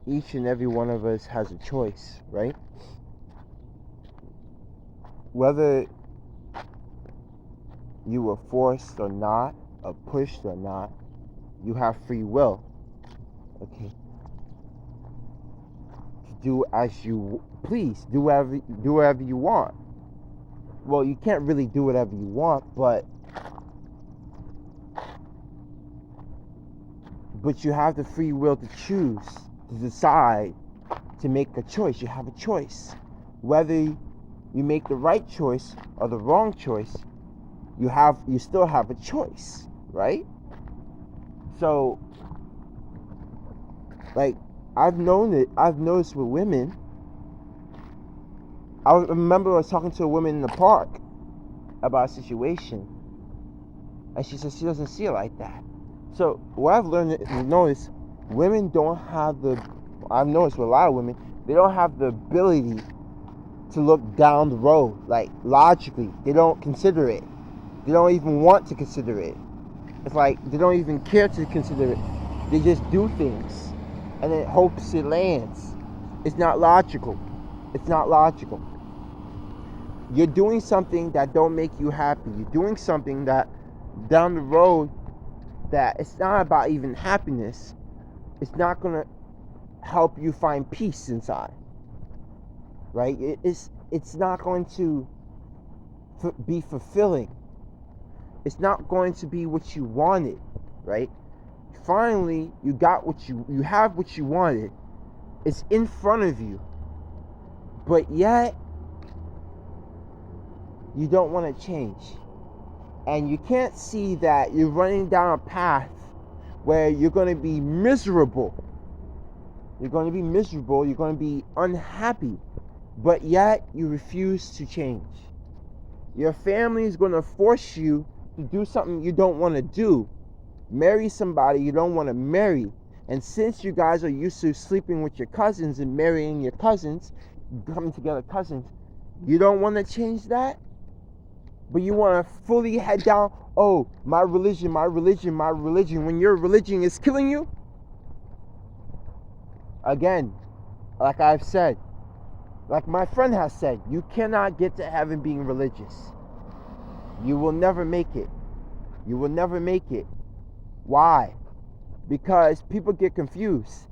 each and every one of us has a choice, right? Whether you were forced or not, or pushed or not, you have free will, okay? To do as you please, do whatever you want. Well, you can't really do whatever you want, but you have the free will to choose, to decide, to make a choice. You have a choice. Whether you make the right choice or the wrong choice, you still have a choice, right? So, like, I've noticed with women. I remember I was talking to a woman in the park about a situation, and she said she doesn't see it like that. So what I've noticed, women don't have I've noticed with a lot of women, they don't have the ability to look down the road, like logically. They don't consider it. They don't even want to consider it. It's like they don't even care to consider it. They just do things, and it hopes it lands. It's not logical. It's not logical. You're doing something that don't make you happy. You're doing something that down the road, that it's not about even happiness. It's not going to help you find peace inside, right? It's not going to be fulfilling. It's not going to be what you wanted, right? Finally, you have what you wanted. It's in front of you, but yet you don't want to change. And you can't see that you're running down a path where you're going to be miserable. You're going to be miserable. You're going to be unhappy. But yet you refuse to change. Your family is going to force you to do something you don't want to do. Marry somebody you don't want to marry. And since you guys are used to sleeping with your cousins and marrying your cousins, coming together cousins, you don't want to change that? But you want to fully head down, oh, my religion, when your religion is killing you? Again, like I've said, like my friend has said, you cannot get to heaven being religious. You will never make it. You will never make it. Why? Because people get confused.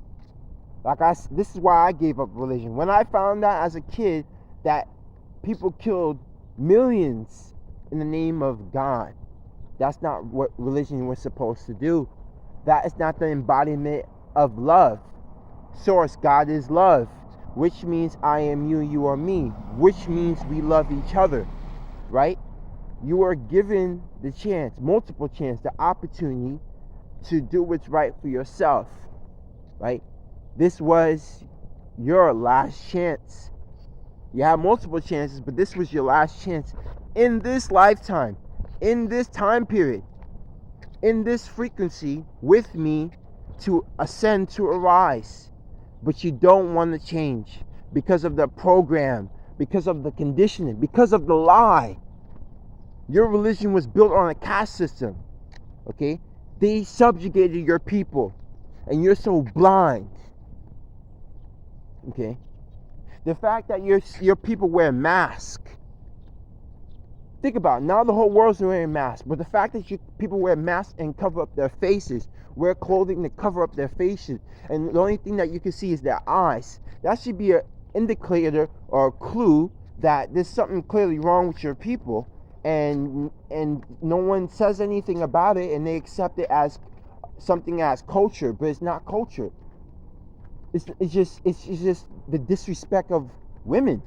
This is why I gave up religion. When I found out as a kid that people killed millions in the name of God, that's not what religion was supposed to do. That is not the embodiment of love. Source, God is love, which means I am you, you are me, which means we love each other, right? You are given the chance, multiple chance, the opportunity to do what's right for yourself, right? This was your last chance. You have multiple chances, but this was your last chance in this lifetime, in this time period, in this frequency with me to ascend, to arise. But you don't want to change because of the program, because of the conditioning, because of the lie. Your religion was built on a caste system, okay? They subjugated your people, and you're so blind, okay? The fact that your people wear masks. Think about it. Now the whole world's wearing masks, but the fact that people wear masks and cover up their faces, wear clothing to cover up their faces, and the only thing that you can see is their eyes, that should be an indicator or a clue that there's something clearly wrong with your people, and no one says anything about it, and they accept it as something as culture, but it's not culture. It's just the disrespect of women,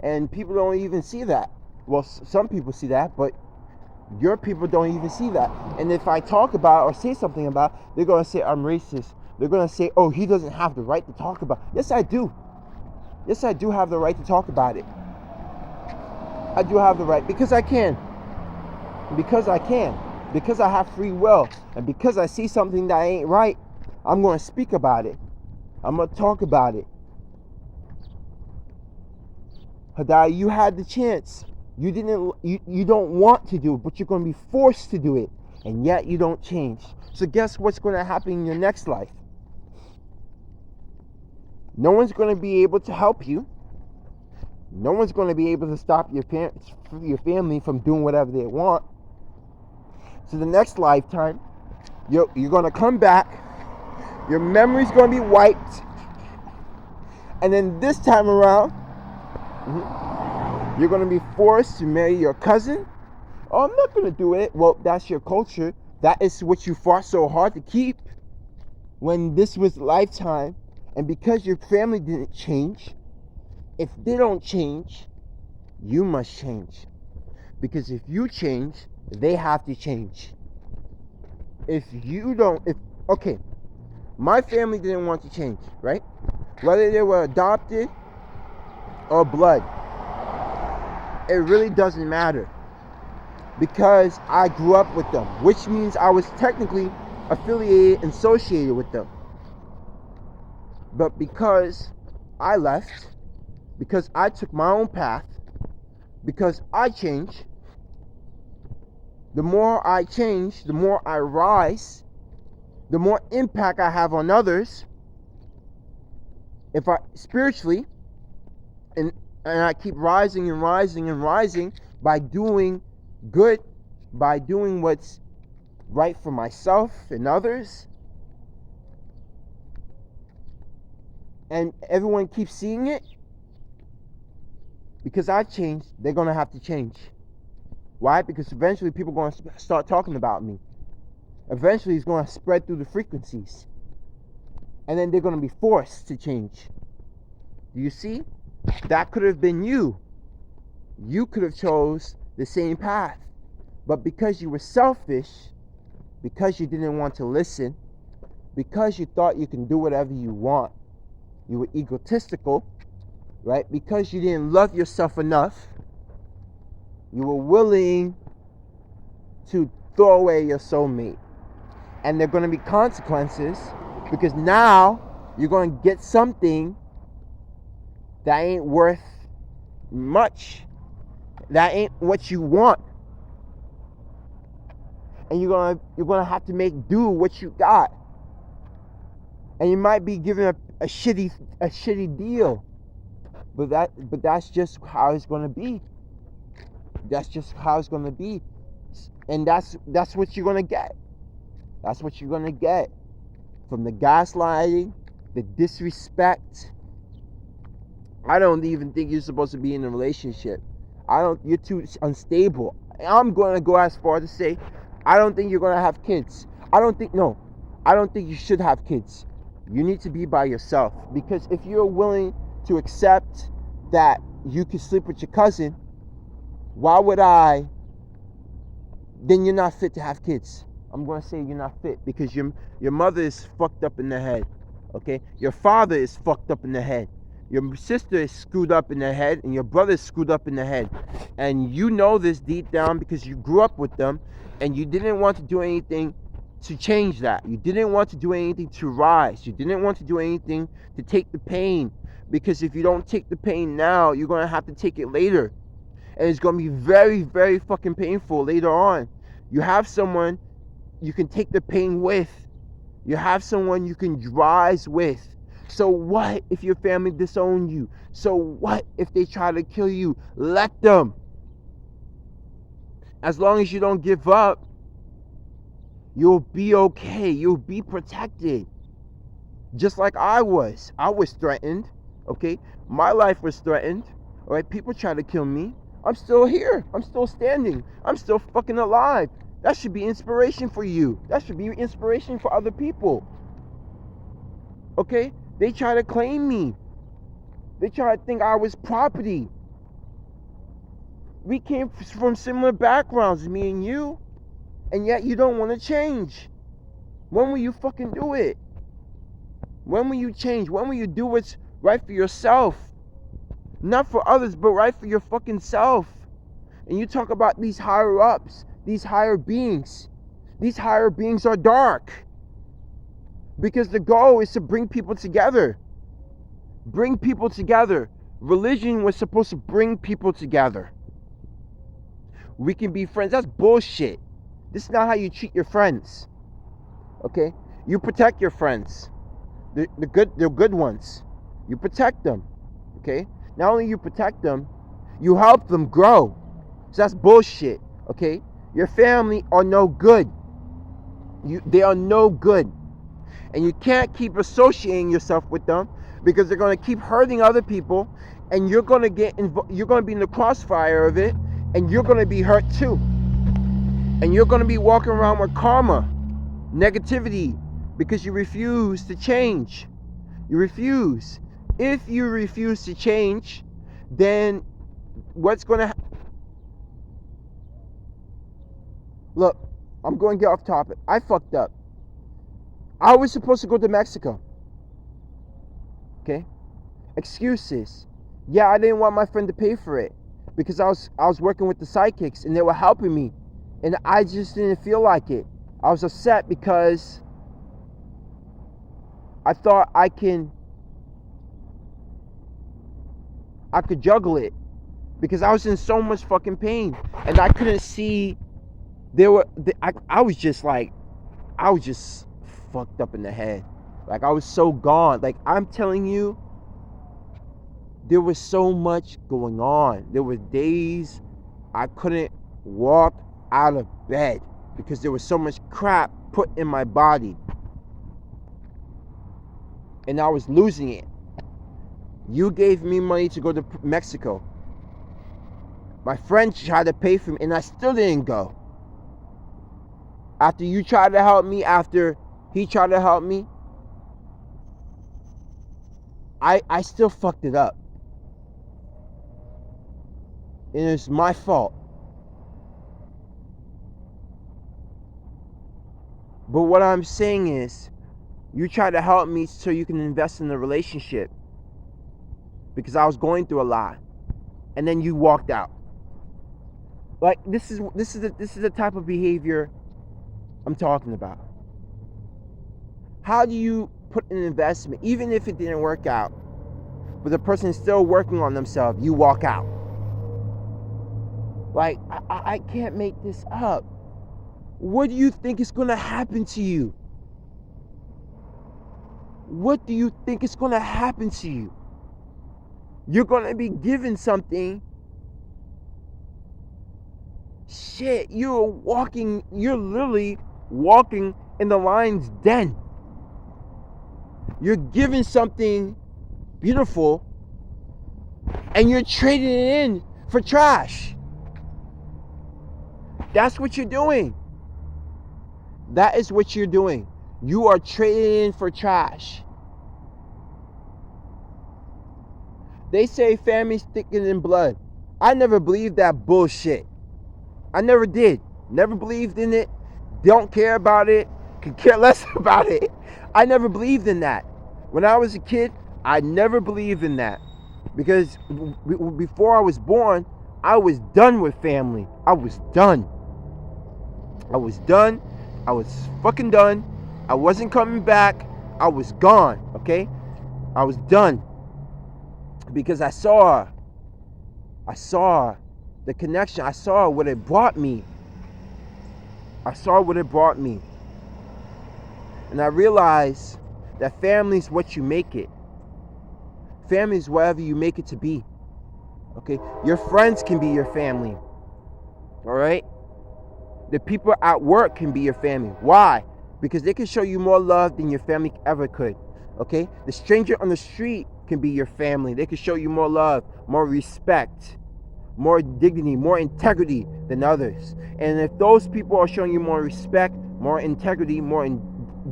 and people don't even see that. Well, some people see that, but your people don't even see that. And if I talk about or say something about, they're going to say I'm racist. They're going to say, oh, he doesn't have the right to talk about it. Yes, I do. Yes, I do have the right to talk about it. I do have the right because I can. Because I can. Because I have free will. And because I see something that ain't right, I'm going to speak about it. I'm going to talk about it. Hadai, you had the chance. You don't want to do it, but you're going to be forced to do it, and yet you don't change. So guess what's going to happen in your next life? No one's going to be able to help you. No one's going to be able to stop your family from doing whatever they want. So the next lifetime, you're going to come back. Your memory's going to be wiped. And then this time around, you're going to be forced to marry your cousin. Oh, I'm not going to do it. Well, that's your culture. That is what you fought so hard to keep when this was lifetime. And because your family didn't change, if they don't change, you must change. Because if you change, they have to change. Okay, my family didn't want to change, right? Whether they were adopted or blood, it really doesn't matter. Because I grew up with them, which means I was technically affiliated and associated with them. But because I left, because I took my own path, because I changed, the more I change, the more I rise, the more impact I have on others. If I spiritually, and I keep rising and rising and rising by doing good, by doing what's right for myself and others, and everyone keeps seeing it, because I've changed, they're going to have to change. Why? Because eventually people are going to start talking about me. Eventually it's going to spread through the frequencies. And then they're going to be forced to change. Do you see? That could have been you. You could have chose the same path. But because you were selfish, because you didn't want to listen, because you thought you can do whatever you want, you were egotistical, right? Because you didn't love yourself enough, you were willing to throw away your soulmate. And there are going to be consequences, because now you're going to get something that ain't worth much. That ain't what you want. And you're gonna have to make do what you got. And you might be given a shitty deal. But that's just how it's gonna be. That's just how it's gonna be. And that's what you're gonna get. That's what you're gonna get. From the gaslighting, the disrespect. I don't even think you're supposed to be in a relationship. You're too unstable. I'm gonna go as far to say, I don't think you're gonna have kids. I don't think you should have kids. You need to be by yourself. Because if you're willing to accept that you can sleep with your cousin, why would I? Then you're not fit to have kids. I'm gonna say you're not fit because your mother is fucked up in the head. Okay? Your father is fucked up in the head. Your sister is screwed up in the head, and your brother is screwed up in the head. And you know this deep down because you grew up with them, and you didn't want to do anything to change that. You didn't want to do anything to rise. You didn't want to do anything to take the pain. Because if you don't take the pain now, you're going to have to take it later. And it's going to be very, very fucking painful later on. You have someone you can take the pain with. You have someone you can rise with. So what if your family disown you? So what if they try to kill you? Let them. As long as you don't give up, you'll be okay. You'll be protected. Just like I was. I was threatened. Okay? My life was threatened. Alright? People try to kill me. I'm still here. I'm still standing. I'm still fucking alive. That should be inspiration for you. That should be inspiration for other people. Okay? They try to claim me. They try to think I was property. We came from similar backgrounds, me and you. And yet you don't want to change. When will you fucking do it? When will you change? When will you do what's right for yourself? Not for others, but right for your fucking self. And you talk about these higher ups, these higher beings. These higher beings are dark. Because the goal is to bring people together. Bring people together. Religion was supposed to bring people together. We can be friends. That's bullshit. This is not how you treat your friends. Okay? You protect your friends. The good ones. You protect them, okay? Not only you protect them, you help them grow. So that's bullshit, okay? Your family are no good. They are no good. And you can't keep associating yourself with them because they're going to keep hurting other people, and you're going to you're going to be in the crossfire of it, and you're going to be hurt too. And you're going to be walking around with karma, negativity, because you refuse to change. You refuse. If you refuse to change, then what's going to happen? Look, I'm going to get off topic. I fucked up. I was supposed to go to Mexico. Okay? Excuses. Yeah, I didn't want my friend to pay for it because I was working with the sidekicks and they were helping me, and I just didn't feel like it. I was upset because I thought I could juggle it because I was in so much fucking pain and I couldn't see. I was just fucked up in the head. Like, I was so gone. Like, I'm telling you, there was so much going on. There were days I couldn't walk out of bed because there was so much crap put in my body. And I was losing it. You gave me money to go to Mexico. My friend tried to pay for me and I still didn't go. After you tried to help me, after he tried to help me, I still fucked it up. And it's my fault. But what I'm saying is, you tried to help me so you can invest in the relationship because I was going through a lot, and then you walked out. Like, this is the type of behavior I'm talking about. How do you put an investment, even if it didn't work out, but the person is still working on themselves, you walk out? Like, I can't make this up. What do you think is going to happen to you? What do you think is going to happen to you? You're going to be given something. Shit, you're literally walking in the lion's den. You're given something beautiful and you're trading it in for trash. That's what you're doing. That is what you're doing. You are trading in for trash. They say family's thicker than blood. I never believed that bullshit. I never did. Never believed in it. Don't care about it. Could care less about it. I never believed in that. When I was a kid, I never believed in that. Because before I was born, I was done with family. I was done. I was done. I was fucking done. I wasn't coming back. I was gone, okay? I was done. Because I saw the connection. I saw what it brought me. And I realized that family's what you make it. Family's whatever you make it to be. Okay? Your friends can be your family. Alright? The people at work can be your family. Why? Because they can show you more love than your family ever could. Okay? The stranger on the street can be your family. They can show you more love, more respect, more dignity, more integrity than others. And if those people are showing you more respect, more integrity, more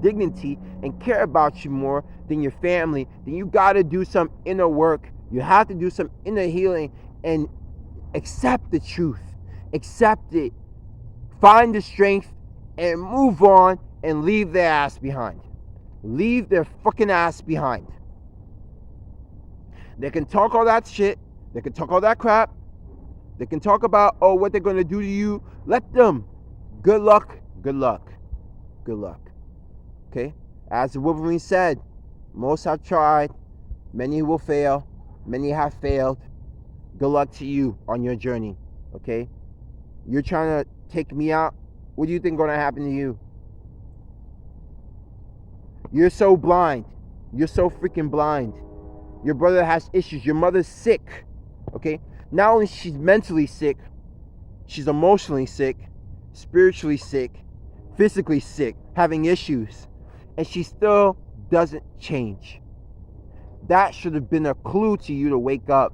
dignity, and care about you more than your family, then you got to do some inner work. You have to do some inner healing and accept the truth. Accept it. Find the strength and move on and leave their ass behind. Leave their fucking ass behind. They can talk all that shit. They can talk all that crap. They can talk about, oh, what they're going to do to you. Let them. Good luck. Good luck. Good luck. Okay? As the Wolverine said, most have tried. Many will fail. Many have failed. Good luck to you on your journey. Okay? You're trying to take me out. What do you think is going to happen to you? You're so blind. You're so freaking blind. Your brother has issues. Your mother's sick. Okay? Not only she's mentally sick, she's emotionally sick, spiritually sick, physically sick, having issues, and she still doesn't change. That should have been a clue to you to wake up.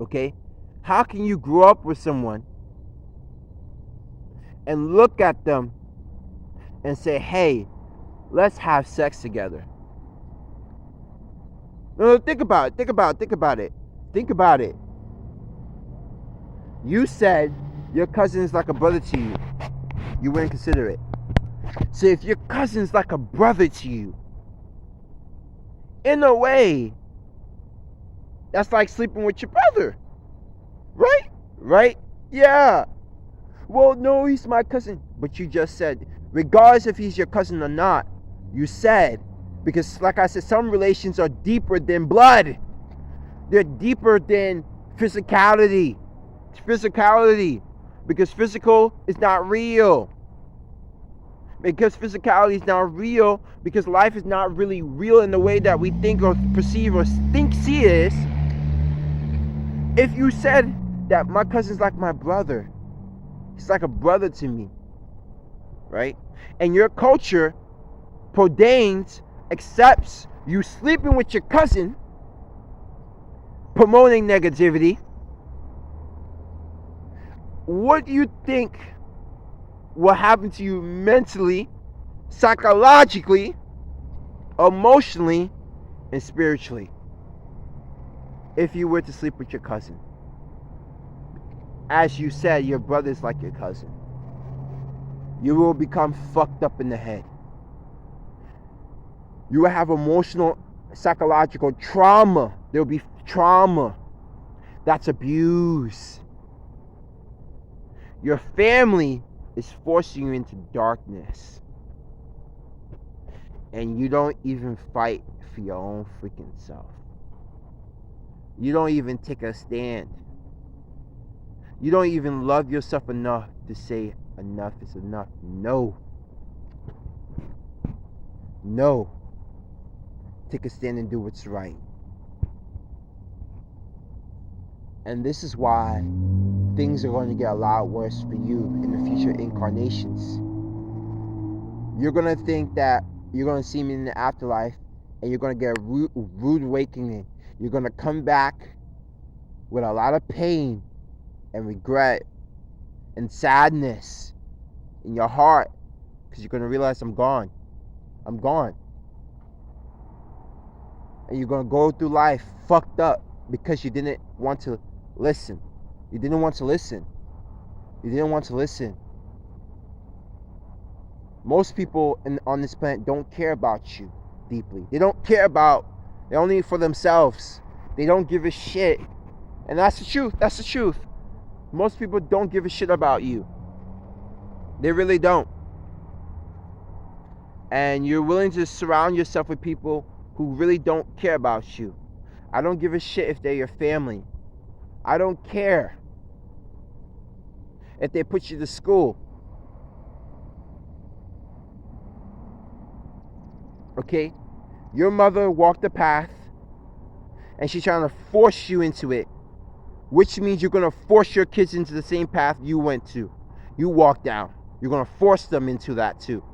Okay? How can you grow up with someone and look at them and say, hey, let's have sex together? No, think about it. Think about it. You said your cousin is like a brother to you. You wouldn't consider it. So if your cousin's like a brother to you, in a way, that's like sleeping with your brother. Right? Yeah. Well, no, he's my cousin. But you just said, regardless if he's your cousin or not, you said, because like I said, some relations are deeper than blood. They're deeper than physicality. Because physical is not real. Because physicality is not real, because life is not really real in the way that we think or perceive or see it is. If you said that my cousin's like my brother, he's like a brother to me, right? And your culture prodains, accepts you sleeping with your cousin, promoting negativity, what do you think will happen to you mentally, psychologically, emotionally, and spiritually if you were to sleep with your cousin? As you said, your brother's like your cousin. You will become fucked up in the head. You will have emotional, psychological trauma. There will be trauma. That's abuse. Your family is forcing you into darkness. And you don't even fight for your own freaking self. You don't even take a stand. You don't even love yourself enough to say enough is enough. No. Take a stand and do what's right. And this is why things are going to get a lot worse for you in the future incarnations. You're going to think that you're going to see me in the afterlife and you're going to get a rude awakening. You're going to come back with a lot of pain and regret and sadness in your heart, because you're going to realize I'm gone. And you're going to go through life fucked up because you didn't want to listen. Most people on this planet don't care about you deeply. They're only for themselves. They don't give a shit. And that's the truth. Most people don't give a shit about you. They really don't. And you're willing to surround yourself with people who really don't care about you. I don't give a shit if they're your family. I don't care if they put you to school. Okay? Your mother walked the path and she's trying to force you into it, which means you're going to force your kids into the same path you went to. You walked down. You're going to force them into that too.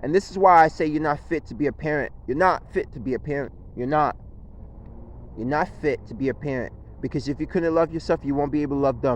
And this is why I say you're not fit to be a parent. You're not fit to be a parent. You're not fit to be a parent. Because if you couldn't love yourself, you won't be able to love them.